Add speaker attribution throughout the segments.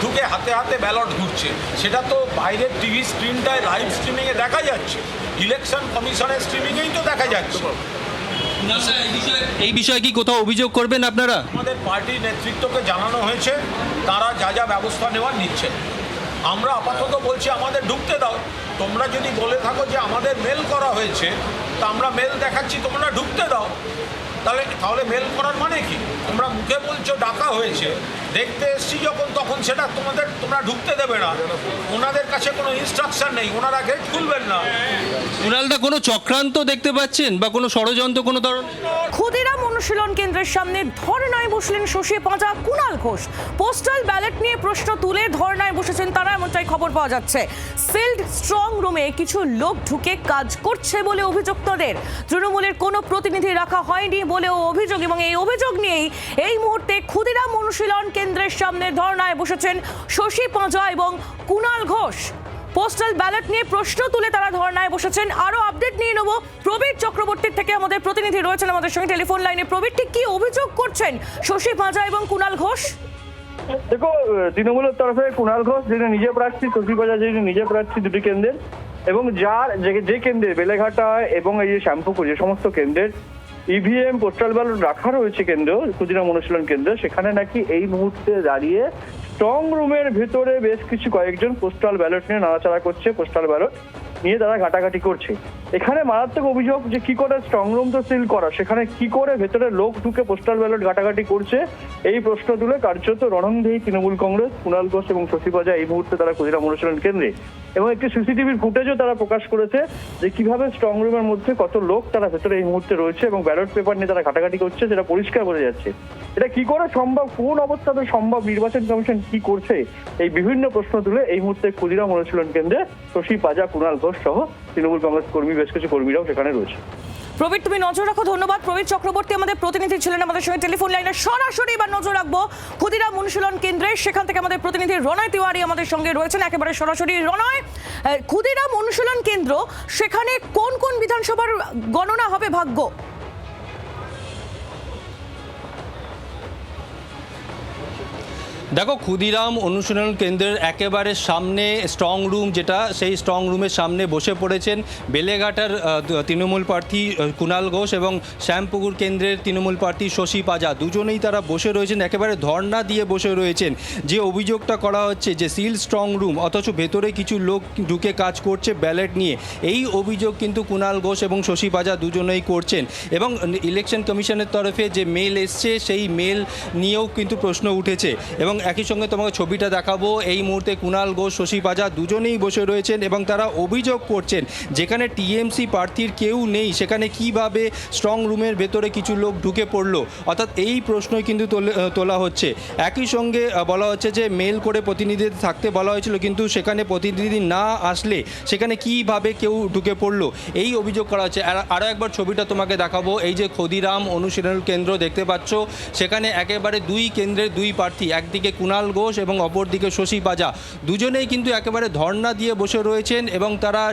Speaker 1: ঢুকে হাতে হাতে ব্যালট ঘুরছে, সেটা তো বাইরের টিভি স্ক্রিনটায় লাইভ স্ট্রিমিংয়ে দেখা যাচ্ছে, ইলেকশন কমিশনের স্ট্রিমিংয়েই তো দেখা যাচ্ছে।
Speaker 2: এই বিষয়ে কি কোথাও অভিযোগ করবেন আপনারা?
Speaker 1: আমাদের পার্টি নেতৃত্বকে জানানো হয়েছে, তারা যা যা ব্যবস্থা নেওয়ার নিচ্ছেন। আমরা আপাতত বলছি আমাদের ঢুকতে দাও। তোমরা যদি বলে থাকো যে আমাদের মেল করা হয়েছে, তা আমরা মেল দেখাচ্ছি, তোমরা ঢুকতে দাও। তাহলে মেল করার মানে কি? তোমরা মুখে বলছো ডাকা হয়েছে, দেখতে এসছি যখন তখন সেটা তোমরা ঢুকতে দেবে না। ওনাদের কাছে কোনো ইনস্ট্রাকশন নেই, ওনারা গেট খুলবেন না।
Speaker 2: কুণালদা, কোনো চক্রান্ত দেখতে পাচ্ছেন বা কোনো ষড়যন্ত্র কোনো ধরনের?
Speaker 3: ক্ষুদিরাম অনুশীলন কেন্দ্রের সামনে ধর্নায় বসলেন শশী পাঁজা, কুণাল ঘোষ। পোস্টাল ব্যালট নিয়ে প্রশ্ন তুলে ধর্নায় বসেছেন তারা, এমনটাই খবর পাওয়া যাচ্ছে। সিল্ড স্ট্রং রুমে কিছু লোক ঢুকে কাজ করছে বলে অভিযোগ তাদের। তৃণমূলের কোনো প্রতিনিধি রাখা হয়নি বলেও অভিযোগ, এবং এই অভিযোগ নিয়েই এই মুহূর্তে ক্ষুদিরাম অনুশীলন কেন্দ্রের সামনে ধর্নায় বসেছেন শশী পাঁজা এবং কুণাল ঘোষ। পোস্টাল ব্যালট নিয়ে প্রশ্ন তুলে তারা ধর্নায় বসেছেন। আরো আপডেট নিয়ে নেব প্রবীর চক্রবর্তীর থেকে, আমাদের প্রতিনিধি রয়েছেন আমাদের সঙ্গে টেলিফোন লাইনে। প্রবীর, ঠিক কি অভিযোগ করছেন শশী পাঁজা এবং কুণাল ঘোষ?
Speaker 4: দেখো, তৃণমূলের তরফে কুণাল ঘোষ যিনি নিজে প্রার্থী, শশী পাঁজা যিনি নিজে প্রার্থী দুটি কেন্দ্রের, এবং যার যে কেন্দ্রে বেলেঘাটা এবং এই যে শ্যামপুকুর যে সমস্ত কেন্দ্রের ইভিএম পোস্টাল ব্যালট রাখা রয়েছে কেন্দ্র, ক্ষুদিরাম অনুশীলন কেন্দ্র, সেখানে নাকি এই মুহূর্তে দাঁড়িয়ে স্ট্রং রুমের ভেতরে বেশ কিছু কয়েকজন পোস্টাল ব্যালট নিয়ে নাড়াচাড়া করছে, পোস্টাল ব্যালট নিয়ে তারা ঘাটাঘাটি করছে। এখানে মারাত্মক অভিযোগ যে কি করে স্ট্রং রুম তো সিল করা, সেখানে কি করে ভেতরে লোক ঢুকে পোস্টাল ব্যালট ঘাটাঘাটি করছে, এই প্রশ্ন তুলে কার্যত রণংদেহী তৃণমূল কংগ্রেস, কুণাল ঘোষ এবং শশী পাঁজা এই মুহূর্তে তারা ক্ষুদিরাম অনুশীলন কেন্দ্রে। এবং একটি সিসিটিভির ফুটেজও তারা প্রকাশ করেছে যে কিভাবে স্ট্রং রুমের মধ্যে কত লোক তারা ভেতরে এই মুহূর্তে রয়েছে এবং ব্যালট পেপার নিয়ে তারা ঘাটাঘাটি করছে, সেটা পরিষ্কার বোঝা যাচ্ছে। এটা কি করে সম্ভব, কোন অবস্থাতে সম্ভব, নির্বাচন কমিশন কি করছে, এই বিভিন্ন প্রশ্ন তুলে এই মুহূর্তে ক্ষুদিরাম অনুশীলন কেন্দ্রে শশী পাঁজা, কুণাল ঘোষ সহ তৃণমূল কংগ্রেস কর্মী, বেশ কিছু কর্মীরাও সেখানে রয়েছে।
Speaker 3: প্রবীর, তুমি নজর রাখো। ধন্যবাদ। প্রবীর চক্রবর্তী আমাদের প্রতিনিধি ছিলেন আমাদের সঙ্গে টেলিফোন লাইনে। সরাসরি এবার নজর রাখবো ক্ষুদিরাম অনুশীলন কেন্দ্রে, সেখান থেকে আমাদের প্রতিনিধি রণয় তিওয়ারি আমাদের সঙ্গে রয়েছেন একেবারে সরাসরি। রণয়, ক্ষুদিরাম অনুশীলন কেন্দ্র, সেখানে কোন কোন বিধানসভার গণনা হবে ভাগ্য?
Speaker 2: দেখো, ক্ষুদিরাম অনুশীলন কেন্দ্রের একেবারে সামনে স্ট্রং রুম, যেটা সেই স্ট্রং রুমের সামনে বসে পড়েছেন বেলেঘাটার তৃণমূল প্রার্থী কুণাল ঘোষ এবং শ্যামপুকুর কেন্দ্রের তৃণমূল প্রার্থী শশী পাঁজা। দুজনেই তারা বসে রয়েছেন, একেবারে ধর্ণা দিয়ে বসে রয়েছেন। যে অভিযোগটা করা হচ্ছে যে সিল স্ট্রং রুম, অথচ ভেতরে কিছু লোক ঢুকে কাজ করছে ব্যালট নিয়ে, এই অভিযোগ কিন্তু কুণাল ঘোষ এবং শশী পাঁজা দুজনেই করছেন। এবং ইলেকশন কমিশনের তরফে যে মেল এসছে, সেই মেল নিয়েও কিন্তু প্রশ্ন উঠেছে। এবং একই সঙ্গে তোমাকে ছবিটা দেখাবো, এই মুহূর্তে কুণাল ঘোষ, শশী পাঁজা দুজনেই বসে রয়েছেন এবং তারা অভিযোগ করছেন যেখানে টিএমসি প্রার্থীর কেউ নেই, সেখানে কিভাবে স্ট্রং রুমের ভেতরে কিছু লোক ঢুকে পড়লো, অর্থাৎ এই প্রশ্নই কিন্তু তোলা হচ্ছে। একই সঙ্গে বলা হচ্ছে যে মেল করে প্রতিনিধি থাকতে বলা হয়েছিল, কিন্তু সেখানে প্রতিনিধি না আসলে সেখানে কিভাবে কেউ ঢুকে পড়লো, এই অভিযোগ করা হচ্ছে। আরও একবার ছবিটা তোমাকে দেখাবো, এই যে ক্ষুদিরাম অনুশীলন কেন্দ্র দেখতে পাচ্ছ, সেখানে একেবারে দুই কেন্দ্রের দুই প্রার্থী, একদিকে কুণাল ঘোষ এবং অপরদিকে শশী পাঁজা, দুজনেই কিন্তু একেবারে ধর্ণা দিয়ে বসে রয়েছেন এবং তারা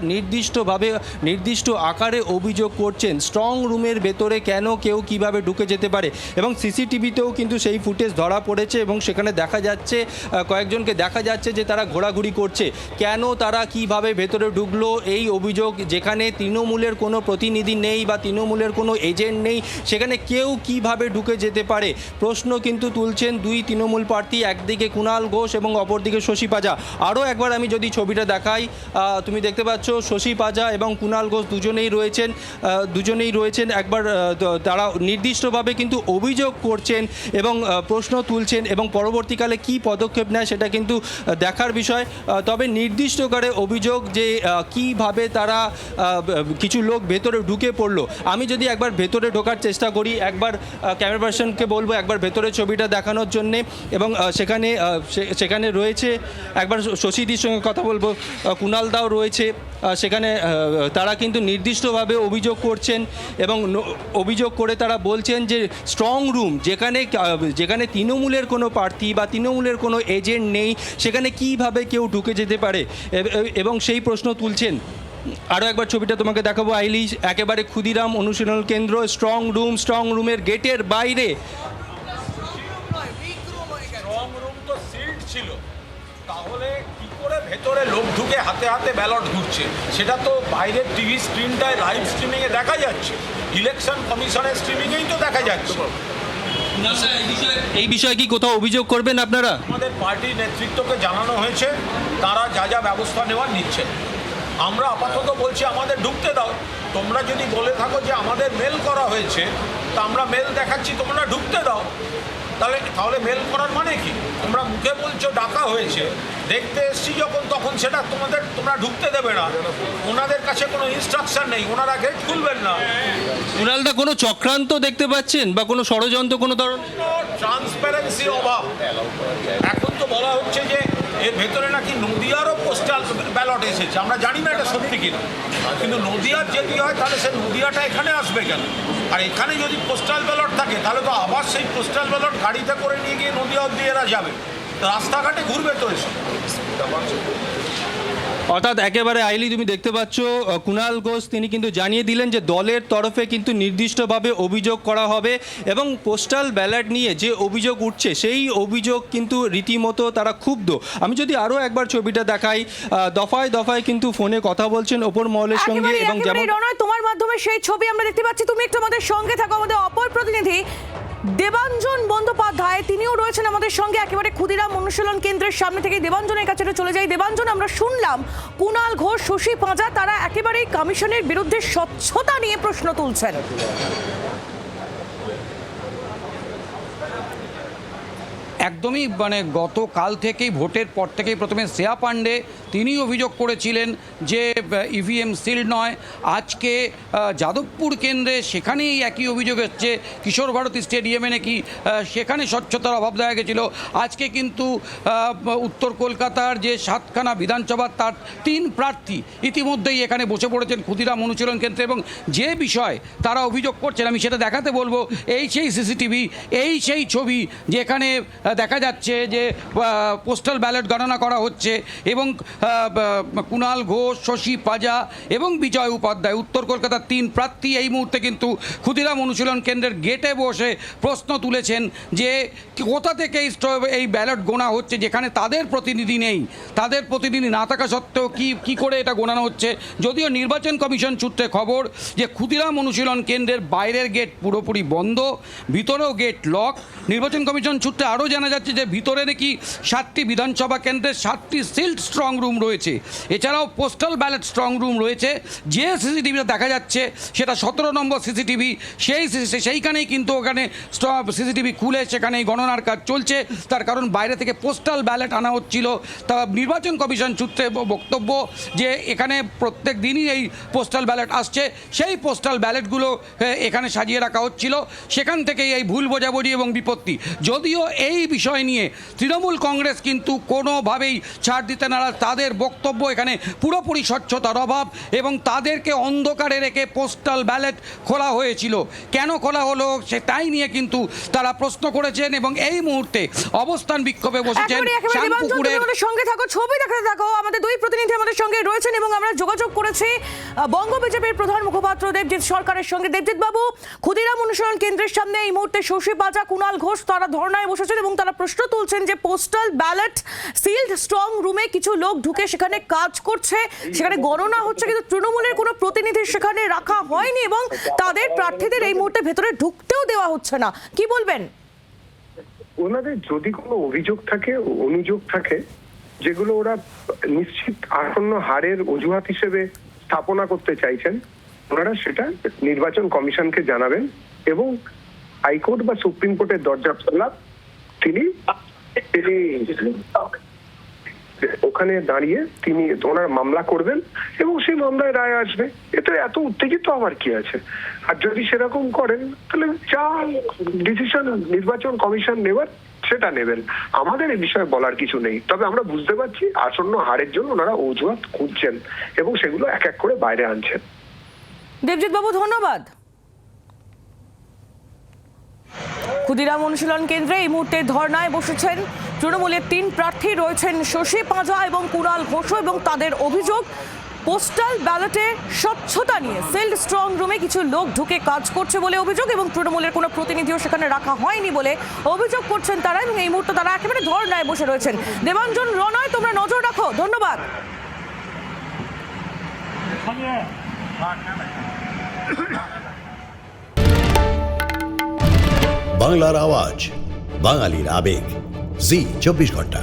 Speaker 2: নির্দিষ্ট আকারে অভিযোগ করছেন স্ট্রং রুমের ভেতরে কেন কেউ কিভাবে ঢুকে যেতে পারে। এবং সিসিটিভিতেও কিন্তু সেই ফুটেজ ধরা পড়েছে এবং সেখানে দেখা যাচ্ছে কয়েকজনকে দেখা যাচ্ছে যে তারা ঘোরাঘুরি করছে। কেন তারা কিভাবে ভেতরে ঢুকলো, এই অভিযোগ, যেখানে তৃণমূলের কোনো প্রতিনিধি নেই বা তৃণমূলের কোনো এজেন্ট নেই, সেখানে কেউ কিভাবে ঢুকে যেতে পারে, প্রশ্ন কিন্তু তুলছেন দুই তৃণমূল প্রার্থী, একদিকে কুণাল ঘোষ এবং অপরদিকে শশী পাঁজা। আরও একবার আমি যদি ছবিটা দেখাই, তুমি দেখতে পাচ্ছ শশী পাঁজা এবং কুণাল ঘোষ দুজনেই রয়েছেন একবার তারা নির্দিষ্টভাবে কিন্তু অভিযোগ করছেন এবং প্রশ্ন তুলছেন, এবং পরবর্তীকালে কি পদক্ষেপ নেয় সেটা কিন্তু দেখার বিষয়। তবে নির্দিষ্ট করে অভিযোগ যে কিভাবে তারা কিছু লোক ভেতরে ঢুকে পড়লো। আমি যদি একবার ভেতরে ঢোকার চেষ্টা করি, একবার ক্যামেরা পার্সনকে বলবো একবার ভেতরে ছবিটা দেখানোর জন্যে, এবং সেখানে রয়েছে, একবার শশীদির সঙ্গে কথা বলবো, কুণাল দাও রয়েছে সেখানে। তারা কিন্তু নির্দিষ্টভাবে অভিযোগ করছেন এবং অভিযোগ করে তারা বলছেন যে স্ট্রং রুম, যেখানে তৃণমূলের কোনো প্রার্থী বা তৃণমূলের কোনো এজেন্ট নেই, সেখানে কিভাবে কেউ ঢুকে যেতে পারে এবং সেই প্রশ্ন তুলছেন। আরও একবার ছবিটা তোমাকে দেখাবো আইলি, একেবারে ক্ষুদিরাম অনুশীলন কেন্দ্র, স্ট্রং রুমের গেটের বাইরে।
Speaker 1: স্ট্রং রুম তো সিল্ড ছিল, তাহলে কি করে ভেতরে লোক ঢুকে হাতে হাতে ব্যালট ঘুরছে সেটা তো বাইরের টিভি স্ক্রিনটায় লাইভ স্ট্রিমিংয়ে দেখা যাচ্ছে, ইলেকশন কমিশনের স্ট্রিমিংয়েই তো দেখা যাচ্ছে।
Speaker 2: এই বিষয়ে কি কোথাও অভিযোগ করবেন আপনারা?
Speaker 1: আমাদের পার্টির নেতৃত্বকে জানানো হয়েছে, তারা যা যা ব্যবস্থা নেওয়ার নিচ্ছে। আমরা আপাতত বলছি আমাদের ঢুকতে দাও। তোমরা যদি বলে থাকো যে আমাদের মেল করা হয়েছে, তা আমরা মেল দেখাচ্ছি, তোমরা ঢুকতে দাও। তাহলে মেল করার মানে কি? তোমরা মুখে বলছো ডাকা হয়েছে, দেখতে এসছি যখন তখন সেটা তোমরা ঢুকতে দেবে না। ওনাদের কাছে কোনো ইনস্ট্রাকশন নেই, ওনারা গেট খুলবেন না।
Speaker 2: কুণালদা কোনো চক্রান্ত দেখতে পাচ্ছেন বা কোনো ষড়যন্ত্র কোনো ধরনের?
Speaker 1: ট্রান্সপারেন্সির অভাব। এখন তো বলা হচ্ছে যে এর ভেতরে নাকি নদিয়ারও পোস্টাল ব্যালট এসেছে। আমরা জানি না এটা সত্যি কিনা, কিন্তু নদিয়ার যদি হয় তাহলে সে নদিয়াটা এখানে আসবে কেন? আর এখানে যদি পোস্টাল ব্যালট থাকে তাহলে তো আবার সেই পোস্টাল ব্যালট গাড়িতে করে নিয়ে গিয়ে নদিয়া অব্দি এরা যাবে, রাস্তাঘাটে ঘুরবে তো এসব।
Speaker 2: অর্থাৎ একেবারে আইলি তুমি দেখতে পাচ্ছ কুণাল ঘোষ তিনি কিন্তু জানিয়ে দিলেন যে দলের তরফে কিন্তু নির্দিষ্টভাবে অভিযোগ করা হবে এবং পোস্টাল ব্যালট নিয়ে যে অভিযোগ উঠছে সেই অভিযোগ কিন্তু রীতিমতো তারা ক্ষুব্ধ। আমি যদি আরও একবার ছবিটা দেখাই, দফায় দফায় কিন্তু ফোনে কথা বলছেন ওপর মহলের সঙ্গে এবং যেমন
Speaker 3: তোমার মাধ্যমে সেই ছবি আমরা দেখতে পাচ্ছি। তুমি একটু আমাদের সঙ্গে থাকো। আমাদের অপর প্রতিনিধি দেবাঞ্জন বন্দ্যোপাধ্যায় তিনিও রয়েছেন আমাদের সঙ্গে একেবারে ক্ষুদিরাম অনুশীলন কেন্দ্রের সামনে থেকে। দেবাঞ্জনের কাছে চলে যাই। দেবাঞ্জন, আমরা শুনলাম কুণাল ঘোষ, শশী পাঁজা তারা একেবারে কমিশনের বিরুদ্ধে স্বচ্ছতা নিয়ে প্রশ্ন তুলছেন।
Speaker 5: একদমই গতকাল থেকেই ভোটের পর থেকেই প্রথমে শ্রেয়া পাণ্ডে তিনি অভিযোগ করেছিলেন যে ইভিএম সিল নয়। আজকে যাদবপুর কেন্দ্রে সেখানেই একই অভিযোগ এসছে, কিশোর ভারতী স্টেডিয়ামে নাকি সেখানে স্বচ্ছতার অভাব দেখা গেছিলো। আজকে কিন্তু উত্তর কলকাতার যে 7খানা বিধানসভার তার 3 প্রার্থী ইতিমধ্যেই এখানে বসে পড়েছেন ক্ষুদিরাম অনুশীলন কেন্দ্রে এবং যে বিষয় তারা অভিযোগ করছেন আমি সেটা দেখাতে বলবো। এই সেই সিসিটিভি, এই সেই ছবি যেখানে দেখা যাচ্ছে যে পোস্টাল ব্যালট গণনা করা হচ্ছে এবং কুণাল ঘোষ, শশী পাঁজা এবং বিজয় উপাধ্যায় উত্তর কলকাতার 3 প্রার্থী এই মুহূর্তে কিন্তু ক্ষুদিরাম অনুশীলন কেন্দ্রের গেটে বসে প্রশ্ন তুলেছেন যে কোথা থেকে এই ব্যালট গোনা হচ্ছে যেখানে তাদের প্রতিনিধি নেই। তাদের প্রতিনিধি না থাকা সত্ত্বেও কি করে এটা গোনানো হচ্ছে। যদিও নির্বাচন কমিশন সূত্রে খবর যে ক্ষুদিরাম অনুশীলন কেন্দ্রের বাইরের গেট পুরোপুরি বন্ধ, ভিতরেও গেট লক। নির্বাচন কমিশন সূত্রে আরও জানা যাচ্ছে যে ভিতরে নাকি 7টি বিধানসভা কেন্দ্রের 7টি সিল্ড স্ট্রং রুম রয়েছে। এছাড়াও পোস্টাল ব্যালট স্ট্রং রুম রয়েছে। যে সিসিটিভিটা দেখা যাচ্ছে সেটা 17 নম্বর সিসিটিভি। সেইখানেই কিন্তু ওখানে সিসিটিভি খুলে সেখানেই গণনার কাজ চলছে। তার কারণ বাইরে থেকে পোস্টাল ব্যালট আনা হচ্ছিল। তা নির্বাচন কমিশন সূত্রে বক্তব্য যে এখানে প্রত্যেক দিনই এই পোস্টাল ব্যালট আসছে, সেই পোস্টাল ব্যালটগুলো এখানে সাজিয়ে রাখা হচ্ছিল। সেখান থেকেই এই ভুল বোঝাবুঝি এবং বিপত্তি। যদিও এই বিষয় নিয়ে তৃণমূল কংগ্রেস কিন্তু কোনোভাবেই ছাড় দিতে নারাজ। তাদের বক্তব্য এখানে পুরোপুরি স্বচ্ছতার অভাব এবং তাদেরকে অন্ধকারে রেখে পোস্টাল ব্যালট খোলা হয়েছিল। কেন খোলা হলো সেটাই নিয়ে কিন্তু তারা প্রশ্ন করেছেন এবং এই মুহূর্তে অবস্থান বিক্ষোভে বসেছেন শ্যামপুকুরের
Speaker 3: সঙ্গে থাকো। ছবি দেখাতে থাকো। আমাদের 2 প্রতিনিধি আমাদের সঙ্গে রয়েছেন এবং আমরা যোগাযোগ করেছি বঙ্গ বিজেপির প্রধান মুখপাত্র দেবজিৎ সরকারের সঙ্গে। দেবজিৎ বাবু, ক্ষুদিরাম অনুশীলন কেন্দ্রের সামনে এই মুহূর্তে শশী পাঁজা, কুণাল ঘোষ তারা ধর্নায় বসেছেন এবং তারা প্রশ্ন তুলছেন যে পোস্টাল ব্যালট সিলড স্ট্রং রুমে কিছু লোক ঢুকে সেখানে কাজ করছে, সেখানে গণনা হচ্ছে, কিন্তু তৃণমূলের কোনো প্রতিনিধি সেখানে রাখা হয়নি এবং তাদের প্রার্থীদের এই মুহূর্তে ভেতরে ঢুকতেও দেওয়া হচ্ছে না। কি বলবেন?
Speaker 6: ওনাদের যদি কোনো অভিযোগ থাকে, অনুযোগ থাকে, যেগুলো ওরা নিশ্চিত আসন্ন হারের অজুহাত হিসেবে স্থাপনা করতে চাইছেন, ওনারা সেটা নির্বাচন কমিশনকে জানাবেন এবং হাইকোর্ট বা সুপ্রিম কোর্টের দরজা খোলা তিনি ওখানে দাঁড়িয়ে তিনি ওনার মামলা করবেন এবং সেই মামলায় রায় আসবে। এটা এত উত্তেজিত আবার কি আছে? আর যদি সেরকম করেন তাহলে যা ডিসিশন নির্বাচন কমিশন নেবার সেটা নেবেন। আমাদের এই বিষয়ে বলার কিছু নেই। তবে আমরা বুঝতে পারছি আসন্ন হারের জন্য ওনারা অজুহাত খুঁজছেন এবং সেগুলো এক এক করে বাইরে আনছেন।
Speaker 3: দেবজিৎ বাবু, ধন্যবাদ। ক্ষুদিরাম অনুশীলন কেন্দ্রে এই মুহূর্তে ধর্নায় বসেছেন তৃণমূলের 3 প্রার্থী রয়েছেন শশী পাঁজা এবং কুণাল ঘোষ এবং তাদের অভিযোগ পোস্টাল ব্যালটে স্বচ্ছতা নিয়ে সেলড স্ট্রং রুমে কিছু লোক ঢুকে কাজ করছে বলে অভিযোগ, এবং তৃণমূলের কোনো প্রতিনিধিও সেখানে রাখা হয়নি বলে অভিযোগ করছেন তারা, এবং এই মুহূর্তে তারা একেবারে ধর্নায় বসে রয়েছেন। দেবাঞ্জন, রনয়, তোমরা নজর রাখো, ধন্যবাদ।
Speaker 7: বাংলার আওয়াজ, বাঙালির আবেগ, জি 24 ঘন্টা।